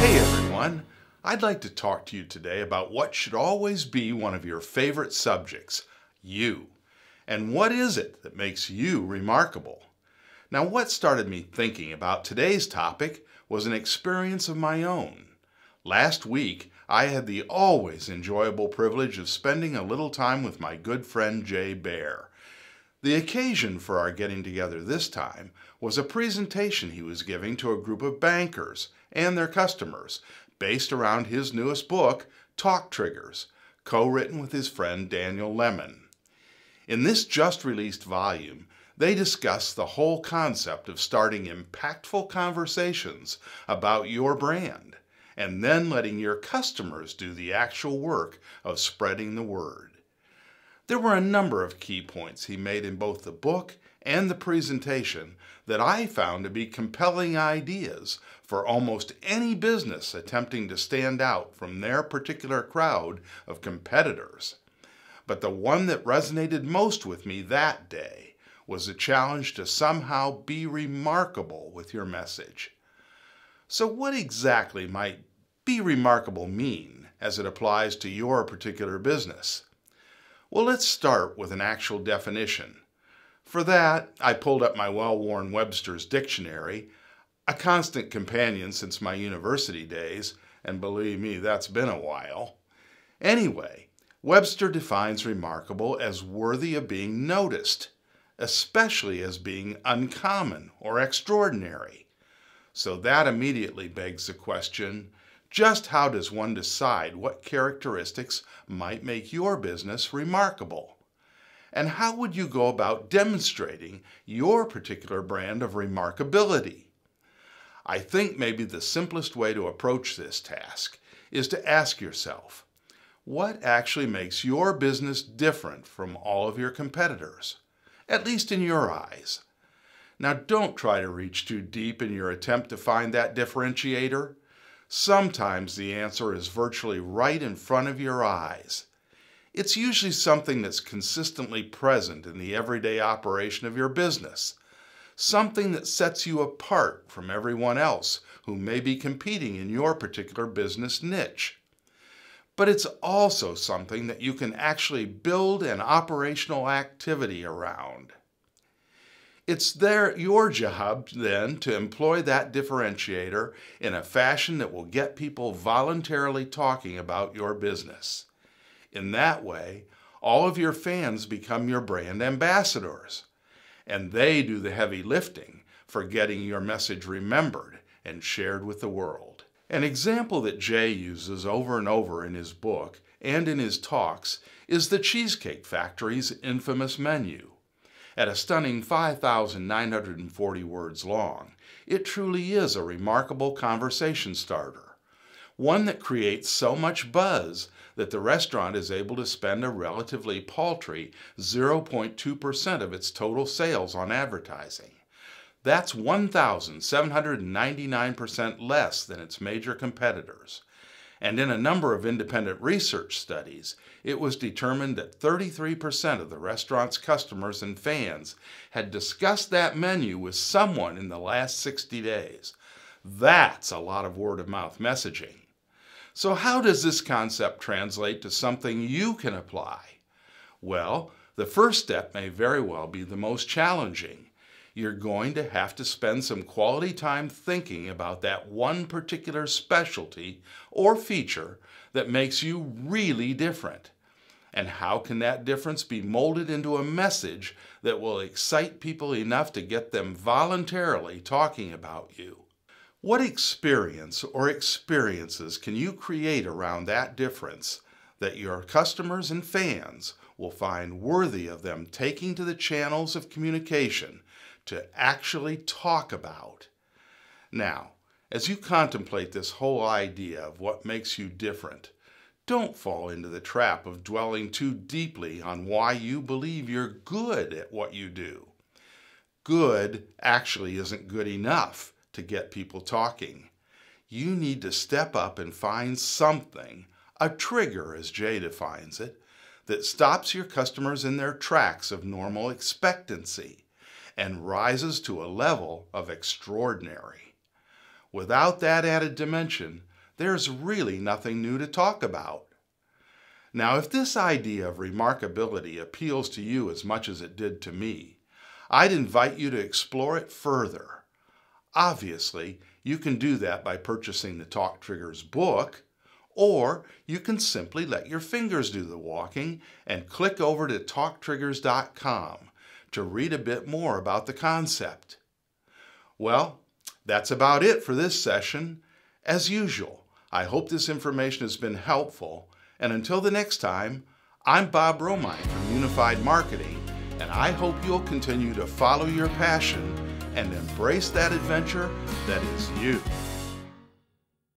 Hey everyone, I'd like to talk to you today about what should always be one of your favorite subjects, you. And what is it that makes you remarkable? Now, what started me thinking about today's topic was an experience of my own. Last week, I had the always enjoyable privilege of spending a little time with my good friend Jay Baer. The occasion for our getting together this time was a presentation he was giving to a group of bankers and their customers based around his newest book, Talk Triggers, co-written with his friend Daniel Lemon. In this just-released volume, they discuss the whole concept of starting impactful conversations about your brand and then letting your customers do the actual work of spreading the word. There were a number of key points he made in both the book and the presentation that I found to be compelling ideas for almost any business attempting to stand out from their particular crowd of competitors. But the one that resonated most with me that day was the challenge to somehow be remarkable with your message. So what exactly might be remarkable mean as it applies to your particular business? Well, let's start with an actual definition. For that, I pulled up my well-worn Webster's Dictionary, a constant companion since my university days, and believe me, that's been a while. Anyway, Webster defines remarkable as worthy of being noticed, especially as being uncommon or extraordinary. So that immediately begs the question, just how does one decide what characteristics might make your business remarkable? And how would you go about demonstrating your particular brand of remarkability? I think maybe the simplest way to approach this task is to ask yourself, what actually makes your business different from all of your competitors, at least in your eyes? Now, don't try to reach too deep in your attempt to find that differentiator. Sometimes the answer is virtually right in front of your eyes. It's usually something that's consistently present in the everyday operation of your business, something that sets you apart from everyone else who may be competing in your particular business niche. But it's also something that you can actually build an operational activity around. It's your job then to employ that differentiator in a fashion that will get people voluntarily talking about your business. In that way, all of your fans become your brand ambassadors, and they do the heavy lifting for getting your message remembered and shared with the world. An example that Jay uses over and over in his book and in his talks is the Cheesecake Factory's infamous menu. At a stunning 5,940 words long, it truly is a remarkable conversation starter, one that creates so much buzz that the restaurant is able to spend a relatively paltry 0.2% of its total sales on advertising. That's 1,799% less than its major competitors. And in a number of independent research studies, it was determined that 33% of the restaurant's customers and fans had discussed that menu with someone in the last 60 days. That's a lot of word-of-mouth messaging. So how does this concept translate to something you can apply? Well, the first step may very well be the most challenging. You're going to have to spend some quality time thinking about that one particular specialty or feature that makes you really different. And how can that difference be molded into a message that will excite people enough to get them voluntarily talking about you? What experience or experiences can you create around that difference that your customers and fans will find worthy of them taking to the channels of communication to actually talk about? Now, as you contemplate this whole idea of what makes you different, don't fall into the trap of dwelling too deeply on why you believe you're good at what you do. Good actually isn't good enough to get people talking. You need to step up and find something, a trigger as Jay defines it, that stops your customers in their tracks of normal expectancy and rises to a level of extraordinary. Without that added dimension, there's really nothing new to talk about. Now, if this idea of remarkability appeals to you as much as it did to me, I'd invite you to explore it further. Obviously, you can do that by purchasing the Talk Triggers book, or you can simply let your fingers do the walking and click over to TalkTriggers.com to read a bit more about the concept. Well, that's about it for this session. As usual, I hope this information has been helpful, and until the next time, I'm Bob Romine from Unified Marketing, and I hope you'll continue to follow your passion and embrace that adventure that is you.